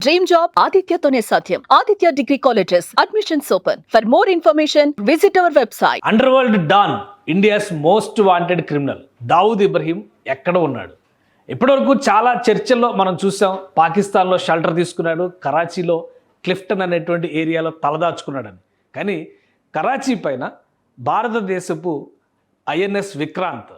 Dream job ఆదిత్యతోనే సాధ్యం. Aditya degree colleges admissions open. For more information visit our website. Underworld don, India's most wanted criminal Dawood Ibrahim ఎక్కడ ఉన్నాడు? ఇప్పటివరకు చాలా చర్చల్లో మనం చూసాం. పాకిస్తాన్లో షెల్టర్ తీసుకున్నాడు, కరాచీలో క్లిఫ్టన్ అనేటువంటి ఏరియాలో తలదాచుకున్నాడని. కానీ కరాచీ పైన భారతదేశపు ఐఎన్ఎస్ విక్రాంత్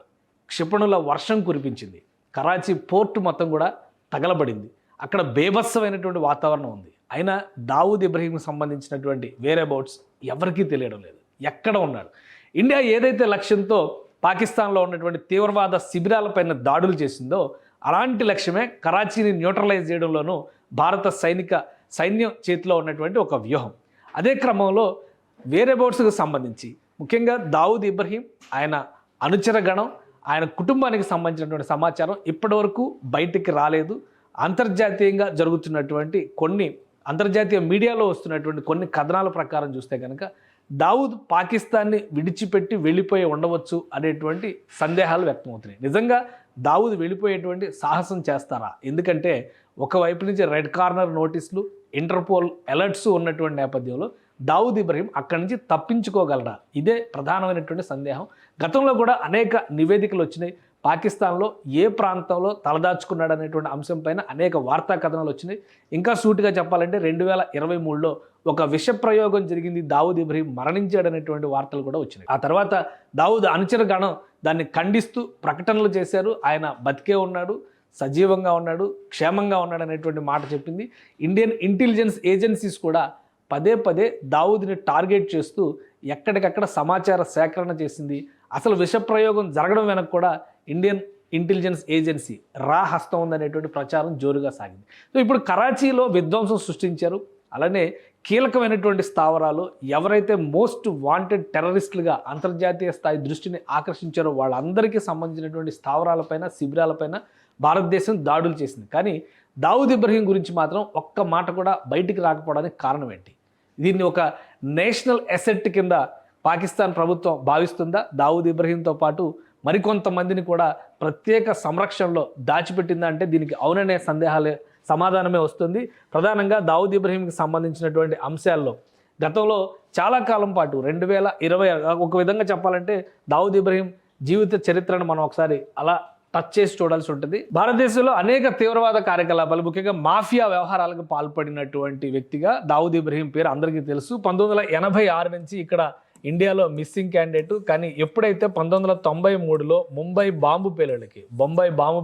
క్షిపణుల వర్షం కురిపించింది. కరాచీ పోర్టు మొత్తం కూడా తగలబడింది. అక్కడ బేభత్సమైనటువంటి వాతావరణం ఉంది. అయినా దావూద్ ఇబ్రహీంకి సంబంధించినటువంటి వేరేబౌట్స్ ఎవరికీ తెలియడం లేదు. ఎక్కడ ఉన్నాడు? ఇండియా ఏదైతే లక్ష్యంతో పాకిస్తాన్లో ఉన్నటువంటి తీవ్రవాద శిబిరాలపైన దాడులు చేసిందో అలాంటి లక్ష్యమే కరాచీని న్యూట్రలైజ్ చేయడంలోనూ భారత సైన్యం చేతిలో ఉన్నటువంటి ఒక వ్యూహం. అదే క్రమంలో వేరేబౌట్స్కి సంబంధించి ముఖ్యంగా దావూద్ ఇబ్రహీం, ఆయన అనుచర గణం, ఆయన కుటుంబానికి సంబంధించినటువంటి సమాచారం ఇప్పటివరకు బయటికి రాలేదు. అంతర్జాతీయంగా జరుగుతున్నటువంటి అంతర్జాతీయ మీడియాలో వస్తున్నటువంటి కొన్ని కథనాల ప్రకారం చూస్తే కనుక దావూద్ పాకిస్తాన్ని విడిచిపెట్టి వెళ్ళిపోయి ఉండవచ్చు అనేటువంటి సందేహాలు వ్యక్తమవుతున్నాయి. నిజంగా దావూద్ వెళ్ళిపోయేటువంటి సాహసం చేస్తారా? ఎందుకంటే ఒకవైపు నుంచి రెడ్ కార్నర్ నోటీసులు, ఇంటర్పోల్ అలర్ట్స్ ఉన్నటువంటి నేపథ్యంలో దావూద్ ఇబ్రహీం అక్కడి నుంచి తప్పించుకోగలరా? ఇదే ప్రధానమైనటువంటి సందేహం. గతంలో కూడా అనేక నివేదికలు వచ్చినాయి. పాకిస్తాన్లో ఏ ప్రాంతంలో తలదాచుకున్నాడు అనేటువంటి అంశం పైన అనేక వార్తా కథనాలు వచ్చినాయి. ఇంకా సూటిగా చెప్పాలంటే 2023లో ఒక విష ప్రయోగం జరిగింది, దావూద్ ఇబ్రహీం మరణించాడనేటువంటి వార్తలు కూడా వచ్చినాయి. ఆ తర్వాత దావూద్ అనుచర గణం దాన్ని ఖండిస్తూ ప్రకటనలు చేశారు. ఆయన బతికే ఉన్నాడు, సజీవంగా ఉన్నాడు, క్షేమంగా ఉన్నాడు అనేటువంటి మాట చెప్పింది. ఇండియన్ ఇంటెలిజెన్స్ ఏజెన్సీస్ కూడా పదే పదే దావూద్ని టార్గెట్ చేస్తూ ఎక్కడికక్కడ సమాచార సేకరణ చేసింది. అసలు విషప్రయోగం జరగడం వెనక కూడా ఇండియన్ ఇంటెలిజెన్స్ ఏజెన్సీ హస్తం ఉందనేటువంటి ప్రచారం జోరుగా సాగింది. సో ఇప్పుడు కరాచీలో విధ్వంసం సృష్టించారు. అలానే కీలకమైనటువంటి స్థావరాలు, ఎవరైతే మోస్ట్ వాంటెడ్ టెర్రరిస్టులుగా అంతర్జాతీయ స్థాయి దృష్టిని ఆకర్షించారో వాళ్ళందరికీ సంబంధించినటువంటి స్థావరాలపైన, శిబిరాలపైన భారతదేశం దాడులు చేసింది. కానీ దావూద్ ఇబ్రహీం గురించి మాత్రం ఒక్క మాట కూడా బయటికి రాకపోవడానికి కారణం ఏంటి? దీన్ని ఒక నేషనల్ అసెట్ కింద పాకిస్తాన్ ప్రభుత్వం భావిస్తుందా? దావూద్ ఇబ్రహీంతో పాటు మరికొంతమందిని కూడా ప్రత్యేక సంరక్షణలో దాచిపెట్టిందా అంటే దీనికి అవుననే సమాధానమే వస్తుంది. ప్రధానంగా దావూద్ ఇబ్రహీంకి సంబంధించినటువంటి అంశాల్లో గతంలో చాలా కాలం పాటు 2020 ఒక విధంగా చెప్పాలంటే దావూద్ ఇబ్రహీం జీవిత చరిత్రను మనం ఒకసారి అలా టచ్ చేసి చూడాల్సి ఉంటుంది. భారతదేశంలో అనేక తీవ్రవాద కార్యకలాపాలు, ముఖ్యంగా మాఫియా వ్యవహారాలకు పాల్పడినటువంటి వ్యక్తిగా దావూద్ ఇబ్రహీం పేరు అందరికీ తెలుసు. 1986 నుంచి ఇక్కడ ఇండియాలో మిస్సింగ్ క్యాండిడేట్. కానీ ఎప్పుడైతే 1993లో బొంబాయి బాంబు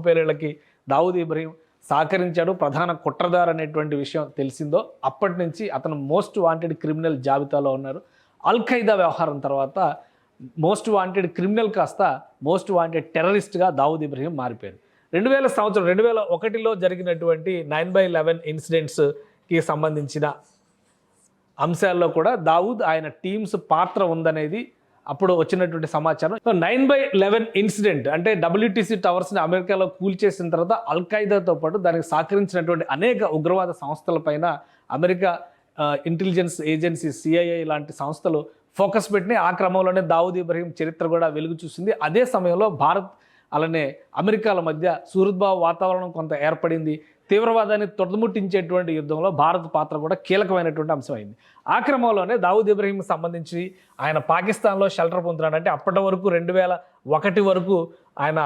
పేలుళ్ళకి దావూద్ ఇబ్రహీం సహకరించాడు, ప్రధాన కుట్రదారు అనేటువంటి విషయం తెలిసిందో అప్పటి నుంచి అతను మోస్ట్ వాంటెడ్ క్రిమినల్ జాబితాలో ఉన్నారు. అల్ ఖైదా వ్యవహారం తర్వాత మోస్ట్ వాంటెడ్ క్రిమినల్ కాస్త మోస్ట్ వాంటెడ్ టెర్రరిస్ట్గా దావూద్ ఇబ్రహీం మారిపోయారు. 2001లో జరిగినటువంటి 9/11 ఇన్సిడెంట్స్కి సంబంధించిన అంశాల్లో కూడా దావూద్, ఆయన టీమ్స్ పాత్ర ఉందనేది అప్పుడు వచ్చినటువంటి సమాచారం. సో 9/11 ఇన్సిడెంట్ అంటే WTC టవర్స్ని అమెరికాలో కూల్చేసిన తర్వాత అల్ ఖైదాతో పాటు దానికి సహకరించినటువంటి అనేక ఉగ్రవాద సంస్థలపైన అమెరికా ఇంటెలిజెన్స్ ఏజెన్సీ CIA లాంటి సంస్థలు ఫోకస్ పెట్టినాయి. ఆ క్రమంలోనే దావూద్ ఇబ్రహీం చరిత్ర కూడా వెలుగు చూసింది. అదే సమయంలో భారత్ అలానే అమెరికాల మధ్య సుహృద్భావ వాతావరణం కొంత ఏర్పడింది. తీవ్రవాదాన్ని తొడముట్టించేటువంటి యుద్ధంలో భారత్ పాత్ర కూడా కీలకమైనటువంటి అంశమైంది. ఆ క్రమంలోనే దావూద్ ఇబ్రహీంకి సంబంధించి ఆయన పాకిస్తాన్లో షెల్టర్ పొందుతున్నాడు. అంటే అప్పటి వరకు 2001 వరకు ఆయన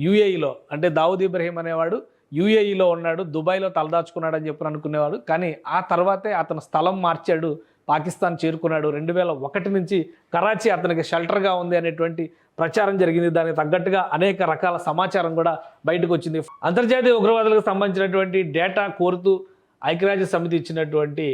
UAEలో, అంటే దావూద్ ఇబ్రహీం అనేవాడు UAEలో ఉన్నాడు, దుబాయ్లో తలదాచుకున్నాడు అని చెప్పి అనుకునేవాడు. కానీ ఆ తర్వాతే అతను స్థలం మార్చాడు, పాకిస్తాన్ చేరుకున్నాడు. 2001 నుంచి కరాచీ అతనికి షెల్టర్గా ఉంది అనేటువంటి ప్రచారం జరిగింది. దానికి తగ్గట్టుగా అనేక రకాల సమాచారం కూడా బయటకు వచ్చింది. అంతర్జాతీయ ఉగ్రవాదులకు సంబంధించినటువంటి డేటా కోరుతూ ఐక్యరాజ్య సమితి ఇచ్చినటువంటి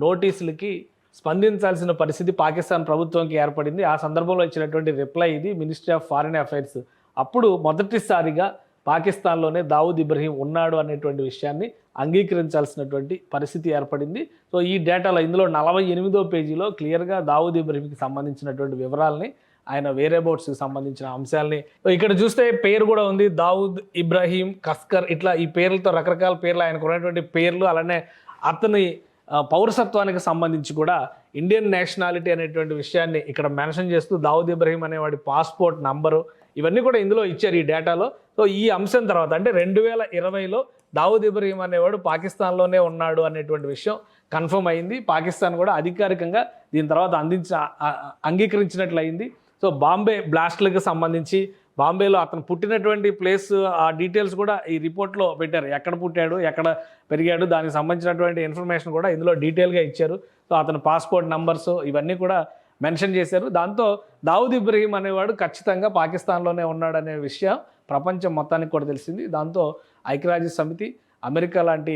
నోటీసులకి స్పందించాల్సిన పరిస్థితి పాకిస్తాన్ ప్రభుత్వంకి ఏర్పడింది. ఆ సందర్భంలో ఇచ్చినటువంటి రిప్లై ఇది. మినిస్ట్రీ ఆఫ్ ఫారిన్ అఫైర్స్ అప్పుడు మొదటిసారిగా పాకిస్తాన్లోనే దావూద్ ఇబ్రహీం ఉన్నాడు అనేటువంటి విషయాన్ని అంగీకరించాల్సినటువంటి పరిస్థితి ఏర్పడింది. సో ఈ డేటాలో ఇందులో 48వ పేజీలో క్లియర్గా దావూద్ ఇబ్రహీంకి సంబంధించినటువంటి వివరాలని, ఆయన వేరేబౌట్స్కి సంబంధించిన అంశాలని ఇక్కడ చూస్తే పేరు కూడా ఉంది, దావూద్ ఇబ్రహీం కస్కర్. ఇట్లా ఈ పేర్లతో రకరకాల పేర్లు, ఆయనకు ఉన్నటువంటి పేర్లు, అలానే అతని పౌరసత్వానికి సంబంధించి కూడా ఇండియన్ నేషనాలిటీ అనేటువంటి విషయాన్ని ఇక్కడ మెన్షన్ చేస్తూ దావూద్ ఇబ్రహీం అనేవాడి పాస్పోర్ట్ నంబరు ఇవన్నీ కూడా ఇందులో ఇచ్చారు ఈ డేటాలో. సో ఈ అంశం తర్వాత అంటే 2020లో దావూద్ ఇబ్రహీం అనేవాడు పాకిస్తాన్లోనే ఉన్నాడు అనేటువంటి విషయం కన్ఫర్మ్ అయింది. పాకిస్తాన్ కూడా అధికారికంగా దీని తర్వాత అంగీకరించినట్లు అయింది. సో బాంబే బ్లాస్ట్లకు సంబంధించి బాంబేలో అతను పుట్టినటువంటి ప్లేస్ ఆ డీటెయిల్స్ కూడా ఈ రిపోర్ట్లో పెట్టారు. ఎక్కడ పుట్టాడు, ఎక్కడ పెరిగాడు, దానికి సంబంధించినటువంటి ఇన్ఫర్మేషన్ కూడా ఇందులో డీటెయిల్గా ఇచ్చారు. సో అతని పాస్పోర్ట్ నంబర్స్ ఇవన్నీ కూడా మెన్షన్ చేశారు. దాంతో దావూద్ ఇబ్రహీం అనేవాడు ఖచ్చితంగా పాకిస్తాన్లోనే ఉన్నాడనే విషయం ప్రపంచం మొత్తానికి కూడా తెలిసింది. దాంతో ఐక్యరాజ్య సమితి, అమెరికా లాంటి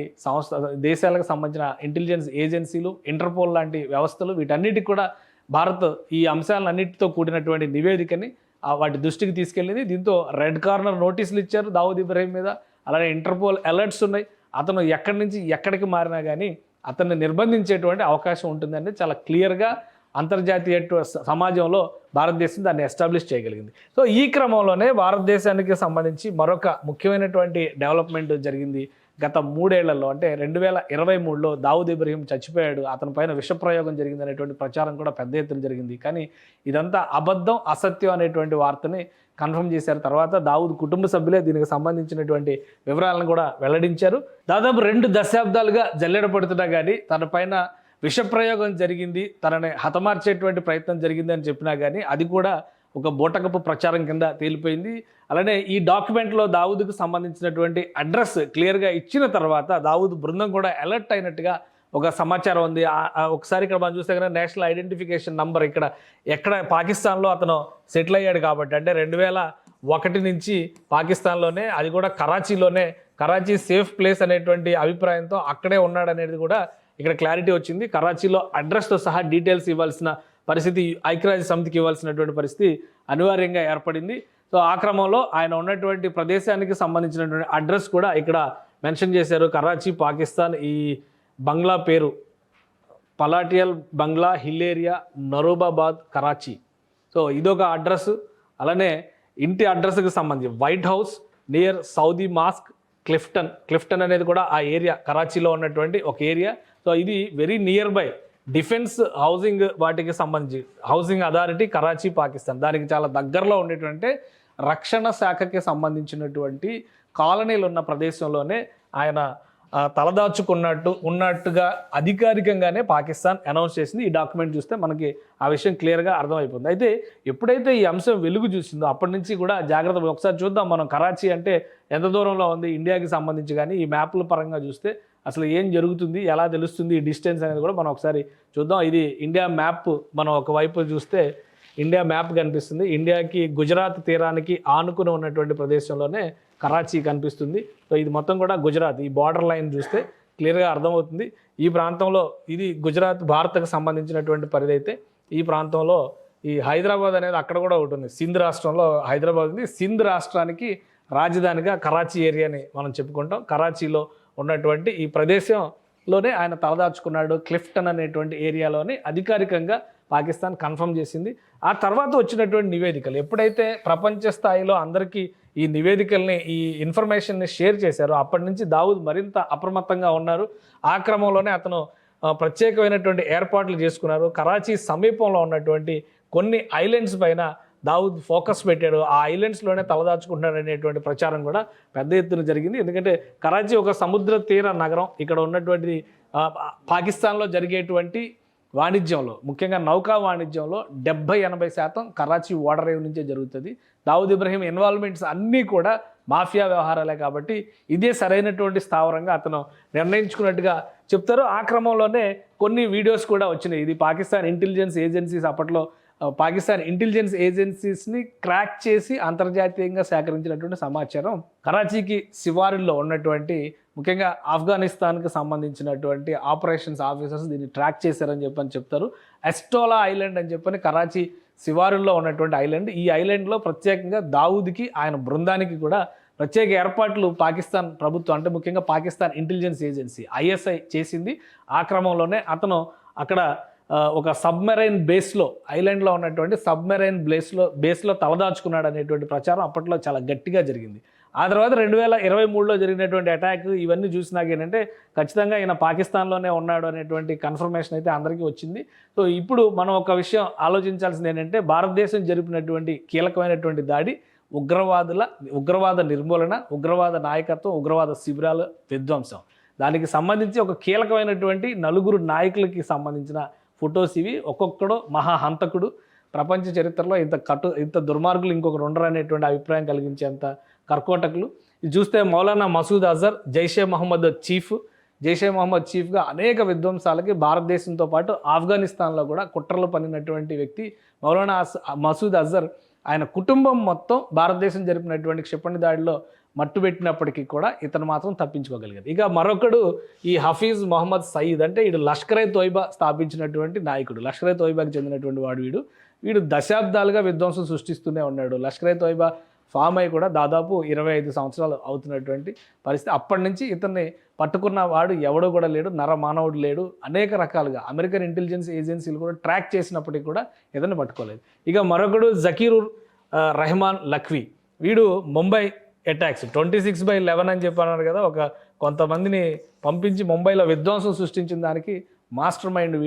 దేశాలకు సంబంధించిన ఇంటెలిజెన్స్ ఏజెన్సీలు, ఇంటర్పోల్ లాంటి వ్యవస్థలు వీటన్నిటికి కూడా భారత్ ఈ అంశాలన్నిటితో కూడినటువంటి నివేదికని వాటి దృష్టికి తీసుకెళ్ళింది. దీంతో రెడ్ కార్నర్ నోటీసులు ఇచ్చారు దావూద్ ఇబ్రహీం మీద. అలానే ఇంటర్పోల్ అలర్ట్స్ ఉన్నాయి. అతను ఎక్కడి నుంచి ఎక్కడికి మారినా కానీ అతన్ని నిర్బంధించేటువంటి అవకాశం ఉంటుందని చాలా క్లియర్గా అంతర్జాతీయ సమాజంలో భారతదేశం దాన్ని ఎస్టాబ్లిష్ చేయగలిగింది. సో ఈ క్రమంలోనే భారతదేశానికి సంబంధించి మరొక ముఖ్యమైనటువంటి డెవలప్మెంట్ జరిగింది. గత 3 ఏళ్లలో అంటే 2023లో దావూద్ ఇబ్రహీం చచ్చిపోయాడు, అతని పైన విషప్రయోగం జరిగింది అనేటువంటి ప్రచారం కూడా పెద్ద ఎత్తున జరిగింది. కానీ ఇదంతా అబద్ధం, అసత్యం అనేటువంటి వార్తని కన్ఫర్మ్ చేశారు. తర్వాత దావూద్ కుటుంబ సభ్యులే దీనికి సంబంధించినటువంటి వివరాలను కూడా వెల్లడించారు. దాదాపు 2 దశాబ్దాలుగా జల్లెడపడుతున్నా కానీ తన పైన విషప్రయోగం జరిగింది, తనని హతమార్చేటువంటి ప్రయత్నం జరిగింది అని చెప్పినా కానీ అది కూడా ఒక బూటకపు ప్రచారం కింద తేలిపోయింది. అలానే ఈ డాక్యుమెంట్లో దావూద్కు సంబంధించినటువంటి అడ్రస్ క్లియర్గా ఇచ్చిన తర్వాత దావూద్ బృందం కూడా అలర్ట్ అయినట్టుగా ఒక సమాచారం ఉంది. ఒకసారి ఇక్కడ మనం చూస్తే కనుక నేషనల్ ఐడెంటిఫికేషన్ నంబర్ ఎక్కడ పాకిస్తాన్లో అతను సెటిల్ అయ్యాడు కాబట్టి, అంటే 2001 నుంచి పాకిస్తాన్లోనే, అది కూడా కరాచీలోనే, కరాచీ సేఫ్ ప్లేస్ అనేటువంటి అభిప్రాయంతో అక్కడే ఉన్నాడనేది కూడా ఇక్కడ క్లారిటీ వచ్చింది. కరాచీలో అడ్రస్తో సహా డీటెయిల్స్ ఇవ్వాల్సిన పరిస్థితి, ఐక్యరాజ్య సమితికి ఇవ్వాల్సినటువంటి పరిస్థితి అనివార్యంగా ఏర్పడింది. సో ఆ క్రమంలో ఆయన ఉన్నటువంటి ప్రదేశానికి సంబంధించినటువంటి అడ్రస్ కూడా ఇక్కడ మెన్షన్ చేశారు. కరాచీ, పాకిస్తాన్. ఈ బంగ్లా పేరు పలాటియల్ బంగ్లా హిల్ ఏరియా, నరోబాబాద్, కరాచీ. సో ఇదొక అడ్రస్. అలానే ఇంటి అడ్రస్కి సంబంధించి white house near Saudi mask, Clifton అనేది కూడా ఆ ఏరియా, కరాచీలో ఉన్నటువంటి ఒక ఏరియా. సో ఇది very near by defence housing వాటికి సంబంధించి హౌసింగ్ అథారిటీ కరాచీ, పాకిస్తాన్. దానికి చాలా దగ్గరలో ఉండేటువంటి రక్షణ శాఖకి సంబంధించినటువంటి కాలనీలు ఉన్న ప్రదేశంలోనే ఆయన ఉన్నట్టుగా అధికారికంగానే పాకిస్తాన్ అనౌన్స్ చేసింది. ఈ డాక్యుమెంట్ చూస్తే మనకి ఆ విషయం క్లియర్గా అర్థమైపోతుంది. అయితే ఎప్పుడైతే ఈ అంశం వెలుగు చూసిందో అప్పటి నుంచి కూడా జాగ్రత్త. ఒకసారి చూద్దాం మనం కరాచీ అంటే ఎంత దూరంలో ఉంది ఇండియాకి సంబంధించి, కానీ ఈ మ్యాప్ల పరంగా చూస్తే అసలు ఏం జరుగుతుంది, ఎలా తెలుస్తుంది ఈ డిస్టెన్స్ అనేది కూడా మనం ఒకసారి చూద్దాం. ఇది ఇండియా మ్యాప్. మనం ఒకవైపు చూస్తే ఇండియా మ్యాప్ కనిపిస్తుంది. ఇండియాకి గుజరాత్ తీరానికి ఆనుకుని ఉన్నటువంటి ప్రదేశంలోనే కరాచీ కనిపిస్తుంది. సో ఇది మొత్తం కూడా గుజరాత్. ఈ బార్డర్ లైన్ చూస్తే క్లియర్గా అర్థమవుతుంది. ఈ ప్రాంతంలో ఇది గుజరాత్, భారత్కు సంబంధించినటువంటి పరిధి అయితే ఈ ప్రాంతంలో ఈ హైదరాబాద్ అనేది అక్కడ కూడా ఒకటి ఉంది. సింధ్ రాష్ట్రంలో హైదరాబాద్ ఉంది. సింధ్ రాష్ట్రానికి రాజధానిగా కరాచీ ఏరియాని మనం చెప్పుకుంటాం. కరాచీలో ఉన్నటువంటి ఈ ప్రదేశంలోనే ఆయన తలదాచుకున్నాడు. క్లిఫ్టన్ అనేటువంటి ఏరియాలోనే అధికారికంగా పాకిస్తాన్ కన్ఫర్మ్ చేసింది. ఆ తర్వాత వచ్చినటువంటి నివేదికలు ఎప్పుడైతే ప్రపంచ స్థాయిలో అందరికీ ఈ నివేదికల్ని, ఈ ఇన్ఫర్మేషన్ని షేర్ చేశారో అప్పటి నుంచి దావూద్ మరింత అప్రమత్తంగా ఉన్నారు. ఆ క్రమంలోనే అతను ప్రత్యేకమైనటువంటి ఏర్పాట్లు చేసుకున్నారు. కరాచీ సమీపంలో ఉన్నటువంటి కొన్ని ఐలాండ్స్ పైన దావూద్ ఫోకస్ పెట్టాడు. ఆ ఐలాండ్స్లోనే తలదాచుకుంటున్నాడు అనేటువంటి ప్రచారం కూడా పెద్ద ఎత్తున జరిగింది. ఎందుకంటే కరాచీ ఒక సముద్ర తీర నగరం. ఇక్కడ ఉన్నటువంటి పాకిస్తాన్లో జరిగేటువంటి వాణిజ్యంలో, ముఖ్యంగా నౌకా వాణిజ్యంలో 70-80% కరాచీ ఓడర్ రేవ్ నుంచే జరుగుతుంది. దావూద్ ఇబ్రహీం ఇన్వాల్వ్మెంట్స్ అన్నీ కూడా మాఫియా వ్యవహారాలే కాబట్టి ఇదే సరైనటువంటి స్థావరంగా అతను నిర్ణయించుకున్నట్టుగా చెప్తారు. ఆ క్రమంలోనే కొన్ని వీడియోస్ కూడా వచ్చినాయి. ఇది పాకిస్తాన్ ఇంటెలిజెన్స్ ఏజెన్సీస్ అప్పట్లో పాకిస్తాన్ ఇంటెలిజెన్స్ ఏజెన్సీస్ని క్రాక్ చేసి అంతర్జాతీయంగా సేకరించినటువంటి సమాచారం కరాచీకి శివారుల్లో ఉన్నటువంటి ముఖ్యంగా ఆఫ్ఘనిస్తాన్కి సంబంధించినటువంటి ఆపరేషన్స్ ఆఫీసర్స్ దీన్ని ట్రాక్ చేశారని చెప్తారు. ఎస్టోలా ఐలాండ్ అని చెప్పని కరాచీ శివారుల్లో ఉన్నటువంటి ఐలాండ్. ఈ ఐలాండ్లో ప్రత్యేకంగా దావూద్కి, ఆయన బృందానికి కూడా ప్రత్యేక ఏర్పాట్లు పాకిస్తాన్ ప్రభుత్వం, అంటే ముఖ్యంగా పాకిస్తాన్ ఇంటెలిజెన్స్ ఏజెన్సీ ISI చేసింది. ఆ క్రమంలోనే అతను అక్కడ ఒక సబ్మెరైన్ బేస్లో, ఐలాండ్లో ఉన్నటువంటి సబ్మెరైన్ బేస్లో తలదాచుకున్నాడు అనేటువంటి ప్రచారం అప్పట్లో చాలా గట్టిగా జరిగింది. ఆ తర్వాత 2023లో జరిగినటువంటి అటాక్ ఇవన్నీ చూసినాక ఏంటంటే ఖచ్చితంగా ఈయన పాకిస్తాన్లోనే ఉన్నాడు అనేటువంటి కన్ఫర్మేషన్ అయితే అందరికీ వచ్చింది. సో ఇప్పుడు మనం ఒక విషయం ఆలోచించాల్సింది ఏంటంటే భారతదేశం జరిపినటువంటి కీలకమైనటువంటి దాడి ఉగ్రవాద నిర్మూలన, ఉగ్రవాద నాయకత్వం, ఉగ్రవాద శిబిరాల విధ్వంసం. దానికి సంబంధించి ఒక కీలకమైనటువంటి 4 నాయకులకి సంబంధించిన ఫొటోస్ ఇవి. ఒక్కొక్కడు మహాహంతకుడు, ప్రపంచ చరిత్రలో ఇంత దుర్మార్గులు ఇంకొకరు ఉండరు అనేటువంటి అభిప్రాయం కలిగించేంత కర్కోటకులు. ఇది చూస్తే మౌలానా మసూద్ అజర్ జైషే మహమ్మద్ చీఫ్గా అనేక విధ్వంసాలకి భారతదేశంతో పాటు ఆఫ్ఘనిస్తాన్లో కూడా కుట్రలు పన్నినటువంటి వ్యక్తి మౌలానా మసూద్ అజర్. ఆయన కుటుంబం మొత్తం భారతదేశం జరిపినటువంటి క్షిపణి దాడిలో మట్టుబెట్టినప్పటికీ కూడా ఇతను మాత్రం తప్పించుకోగలిగారు. ఇక మరొకడు ఈ హఫీజ్ మొహమ్మద్ సయీద్, అంటే వీడు లష్కర్-ఏ-తోయిబా స్థాపించినటువంటి నాయకుడు. లష్కర్-ఏ-తోయిబాకి చెందినటువంటి వీడు దశాబ్దాలుగా విధ్వంసం సృష్టిస్తూనే ఉన్నాడు. లష్కర్-ఏ-తోయిబా ఫామ్ అయి కూడా దాదాపు 25 సంవత్సరాలు అవుతున్నటువంటి పరిస్థితి. అప్పటి నుంచి ఇతన్ని పట్టుకున్న వాడు ఎవడో కూడా లేడు, నరమానవుడు లేడు. అనేక రకాలుగా అమెరికన్ ఇంటెలిజెన్స్ ఏజెన్సీలు కూడా ట్రాక్ చేసినప్పటికీ కూడా ఇతన్ని పట్టుకోలేదు. ఇక మరొకడు జకీరుర్ రెహమాన్ లఖ్వీ. వీడు ముంబై అటాక్స్ 26/11 అని చెప్పన్నారు కదా, కొంతమందిని పంపించి ముంబైలో విధ్వంసం సృష్టించిన దానికి మాస్టర్ మైండ్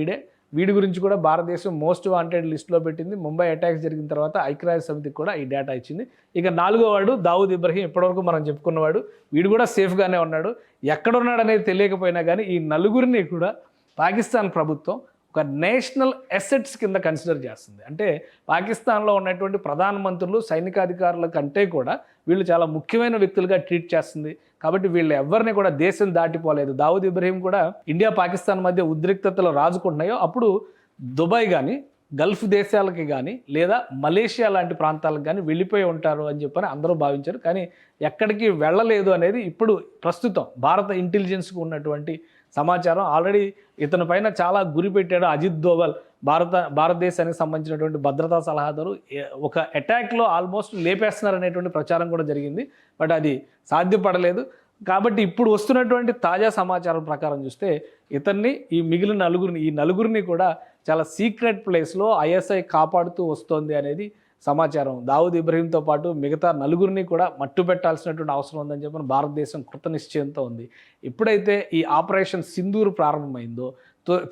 వీడి గురించి కూడా భారతదేశం మోస్ట్ వాంటెడ్ లిస్టులో పెట్టింది. ముంబై అటాక్స్ జరిగిన తర్వాత ఐక్యరాజ్య సమితికి కూడా ఈ డేటా ఇచ్చింది. ఇక 4వ వాడు దావూద్ ఇబ్రహీం. ఇప్పటివరకు మనం చెప్పుకున్నవాడు. వీడు కూడా సేఫ్గానే ఉన్నాడు. ఎక్కడున్నాడు అనేది తెలియకపోయినా కానీ ఈ 4గురిని కూడా పాకిస్తాన్ ప్రభుత్వం ఒక నేషనల్ అసెట్స్ కింద కన్సిడర్ చేస్తుంది. అంటే పాకిస్తాన్లో ఉన్నటువంటి ప్రధానమంత్రులు, సైనికాధికారుల కంటే కూడా వీళ్ళు చాలా ముఖ్యమైన వ్యక్తులుగా ట్రీట్ చేస్తుంది. కాబట్టి వీళ్ళు ఎవరిని కూడా దేశం దాటిపోలేదు. దావూద్ ఇబ్రహీం కూడా ఇండియా పాకిస్తాన్ మధ్య ఉద్రిక్తతలు రాజుకుంటున్నాయో అప్పుడు దుబాయ్ కానీ, గల్ఫ్ దేశాలకి కానీ, లేదా మలేషియా లాంటి ప్రాంతాలకు కానీ వెళ్ళిపోయి ఉంటారు అని చెప్పని అందరూ భావించారు. కానీ ఎక్కడికి వెళ్ళలేదు అనేది ఇప్పుడు ప్రస్తుతం భారత ఇంటెలిజెన్స్కు ఉన్నటువంటి సమాచారం. ఆల్రెడీ ఇతని పైన చాలా గురి పెట్టాడు అజిత్ దోవల్, భారతదేశానికి సంబంధించినటువంటి భద్రతా సలహాదారు. ఒక అటాక్లో ఆల్మోస్ట్ లేపేస్తున్నారు అనేటువంటి ప్రచారం కూడా జరిగింది. బట్ అది సాధ్యపడలేదు. కాబట్టి ఇప్పుడు వస్తున్నటువంటి తాజా సమాచారం ప్రకారం చూస్తే ఇతన్ని ఈ నలుగురిని కూడా చాలా సీక్రెట్ ప్లేస్లో ఐఎస్ఐ కాపాడుతూ వస్తోంది అనేది సమాచారం. దావూద్ ఇబ్రహీంతో పాటు మిగతా 4గురిని కూడా మట్టు పెట్టాల్సినటువంటి అవసరం ఉందని చెప్పి భారతదేశం కృత నిశ్చయంతో ఉంది. ఎప్పుడైతే ఈ ఆపరేషన్ సింధూర్ ప్రారంభమైందో,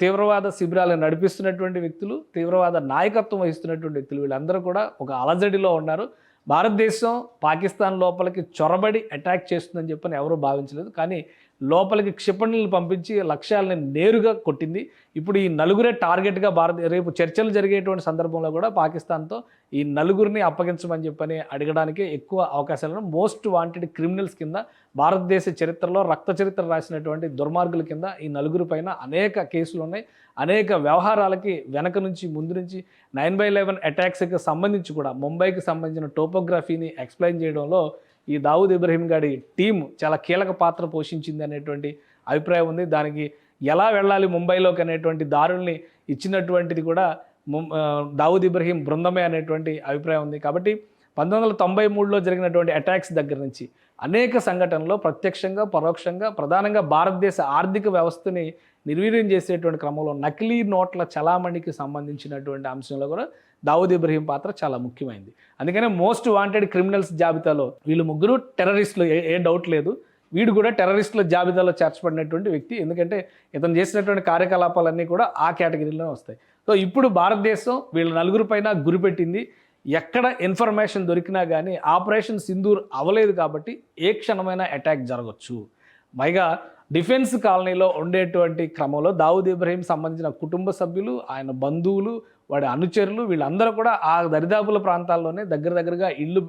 తీవ్రవాద శిబిరాలను నడిపిస్తున్నటువంటి వ్యక్తులు, తీవ్రవాద నాయకత్వం వహిస్తున్నటువంటి వ్యక్తులు వీళ్ళందరూ కూడా ఒక అలజడిలో ఉన్నారు. భారతదేశం పాకిస్తాన్ లోపలికి చొరబడి అటాక్ చేస్తుందని చెప్పని ఎవరూ భావించలేదు. కానీ లోపలికి క్షిపణులను పంపించి లక్ష్యాలని నేరుగా కొట్టింది. ఇప్పుడు ఈ 4గురే టార్గెట్గా రేపు చర్చలు జరిగేటువంటి సందర్భంలో కూడా పాకిస్తాన్తో ఈ 4గురిని అప్పగించమని చెప్పని అడగడానికి ఎక్కువ అవకాశాలను మోస్ట్ వాంటెడ్ క్రిమినల్స్ కింద, భారతదేశ చరిత్రలో రక్త చరిత్ర రాసినటువంటి దుర్మార్గుల కింద ఈ 4గురి పైన అనేక కేసులు ఉన్నాయి. అనేక వ్యవహారాలకి వెనక నుంచి ముందు నుంచి 9/11 అటాక్స్కి సంబంధించి కూడా ముంబైకి సంబంధించిన టోపోగ్రఫీని ఎక్స్ప్లెయిన్ చేయడంలో ఈ దావూద్ ఇబ్రహీం గారి టీం చాలా కీలక పాత్ర పోషించింది అనేటువంటి అభిప్రాయం ఉంది. దానికి ఎలా వెళ్ళాలి ముంబైలోకి అనేటువంటి దారుల్ని ఇచ్చినటువంటిది కూడా దావూద్ ఇబ్రహీం బృందమే అనేటువంటి అభిప్రాయం ఉంది. కాబట్టి 1993లో జరిగినటువంటి అటాక్స్ దగ్గర నుంచి అనేక సంఘటనలో ప్రత్యక్షంగా, పరోక్షంగా, ప్రధానంగా భారతదేశ ఆర్థిక వ్యవస్థని నిర్వీర్యం చేసేటువంటి క్రమంలో నకిలీ నోట్ల చలామణికి సంబంధించినటువంటి అంశంలో కూడా దావూద్ ఇబ్రహీం పాత్ర చాలా ముఖ్యమైనది. అందుకనే మోస్ట్ వాంటెడ్ క్రిమినల్స్ జాబితాలో వీళ్ళు 3 టెర్రరిస్టులు, ఏ డౌట్ లేదు. వీడు కూడా టెర్రరిస్టుల జాబితాలో చేర్చబడినటువంటి వ్యక్తి. ఎందుకంటే ఇతను చేసినటువంటి కార్యకలాపాలన్నీ కూడా ఆ కేటగిరీలో వస్తాయి. సో ఇప్పుడు భారతదేశం వీళ్ళ 4గురి పైన గురిపెట్టింది. ఎక్కడ ఇన్ఫర్మేషన్ దొరికినా కానీ ఆపరేషన్ సింధూర్ అవ్వలేదు కాబట్టి ఏ క్షణమైనా అటాక్ జరగవచ్చు. పైగా డిఫెన్స్ కాలనీలో ఉండేటువంటి క్రమంలో దావూద్ ఇబ్రహీం సంబంధించిన కుటుంబ సభ్యులు, ఆయన బంధువులు, వాడి అనుచరులు వీళ్ళందరూ కూడా ఆ దరిదాపుల ప్రాంతాల్లోనే దగ్గరగా ఇల్లు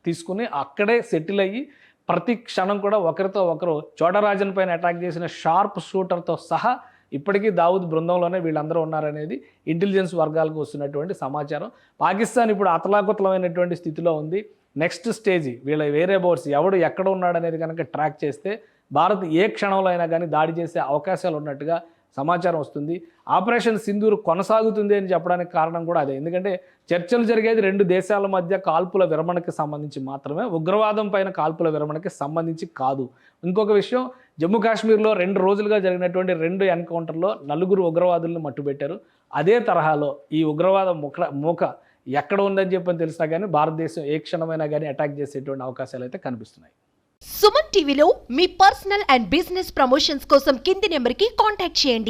తీసుకుని అక్కడే సెటిల్ అయ్యి ప్రతి క్షణం కూడా ఒకరితో ఒకరు చోటరాజన్ పైన అటాక్ చేసిన షార్ప్ షూటర్తో సహా ఇప్పటికీ దావూద్ బృందంలోనే వీళ్ళందరూ ఉన్నారనేది ఇంటెలిజెన్స్ వర్గాలకు వస్తున్నటువంటి సమాచారం. పాకిస్తాన్ ఇప్పుడు అతలాకుతలమైనటువంటి స్థితిలో ఉంది. నెక్స్ట్ స్టేజ్ వీళ్ళ వేరే బోర్డ్స్ ఎవడు ఎక్కడ ఉన్నాడనేది కనుక ట్రాక్ చేస్తే భారత్ ఏ క్షణంలో అయినా కానీ దాడి చేసే అవకాశాలు ఉన్నట్టుగా సమాచారం వస్తుంది. ఆపరేషన్ సింధూర్ కొనసాగుతుంది అని చెప్పడానికి కారణం కూడా అదే. ఎందుకంటే చర్చలు జరిగేది 2 దేశాల మధ్య కాల్పుల విరమణకి సంబంధించి మాత్రమే, ఉగ్రవాదం పైన కాల్పుల విరమణకి సంబంధించి కాదు. ఇంకొక విషయం, జమ్మూ కాశ్మీర్లో 2 రోజులుగా జరిగినటువంటి 2 ఎన్కౌంటర్లో 4 ఉగ్రవాదులను మట్టుబెట్టారు. అదే తరహాలో ఈ ఉగ్రవాద మూక ఎక్కడ ఉందని చెప్పని తెలిసినా కానీ భారతదేశం ఏ క్షణమైనా కానీ అటాక్ చేసేటువంటి అవకాశాలు అయితే కనిపిస్తున్నాయి. సుమన్ టీవీలో మీ పర్సనల్ అండ్ బిజినెస్ ప్రమోషన్స్ కోసం కింది నెంబర్కి కాంటాక్ట్ చేయండి.